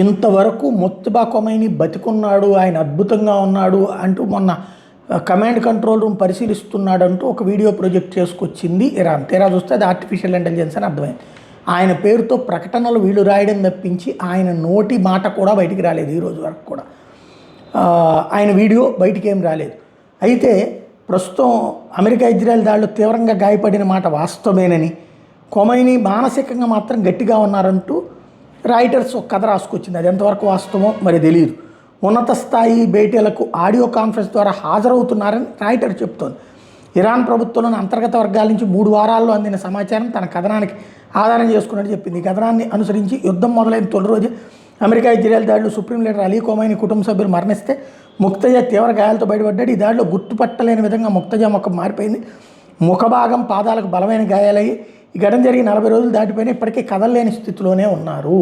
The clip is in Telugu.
ఇంతవరకు ముత్తబా కొమైనీ బతికున్నాడు, ఆయన అద్భుతంగా ఉన్నాడు అంటూ మొన్న కమాండ్ కంట్రోల్ రూమ్ పరిశీలిస్తున్నాడంటూ ఒక వీడియో ప్రొజెక్ట్ చేసుకొచ్చింది ఇరాన్. తీరా చూస్తే అది ఆర్టిఫిషియల్ ఇంటెలిజెన్స్ అని అర్థమైంది. ఆయన పేరుతో ప్రకటనలు వీళ్ళు రాయడం తప్పించి ఆయన నోటి మాట కూడా బయటికి రాలేదు ఈరోజు వరకు కూడా. ఆయన వీడియో బయటికి ఏం రాలేదు. అయితే ప్రస్తుతం అమెరికా ఇజ్రాయెల్ దాడిలో తీవ్రంగా గాయపడిన మాట వాస్తవమేనని, కొమైనీ మానసికంగా మాత్రం గట్టిగా ఉన్నారంటూ రాయిటర్స్ ఒక కథ రాసుకొచ్చింది. అది ఎంతవరకు వాస్తవమో మరి తెలియదు. ఉన్నత స్థాయి భేటీలకు ఆడియో కాన్ఫరెన్స్ ద్వారా హాజరవుతున్నారని రాయిటర్ చెప్తోంది. ఇరాన్ ప్రభుత్వంలోని అంతర్గత వర్గాల నుంచి 3 వారాల్లో అందిన సమాచారం తన కథనానికి ఆధారం చేసుకున్నట్టు చెప్పింది. ఈ కథనాన్ని అనుసరించి యుద్ధం మొదలైన తొలి రోజే అమెరికా ఇజ్రాయెల్ దాడిలో సుప్రీం లీడర్ అలీ కొమైనీ కుటుంబ సభ్యులు మరణిస్తే ముక్తజా తీవ్ర గాయాలతో బయటపడ్డాడు. ఈ దాడిలో గుర్తుపట్టలేని విధంగా ముక్తజా ముఖం మారిపోయింది. ముఖభాగం, పాదాలకు బలమైన గాయాలయ్యి ఈ ఘటన జరిగి 40 రోజులు దాటిపోయినా ఇప్పటికీ కదలలేని స్థితిలోనే ఉన్నారు.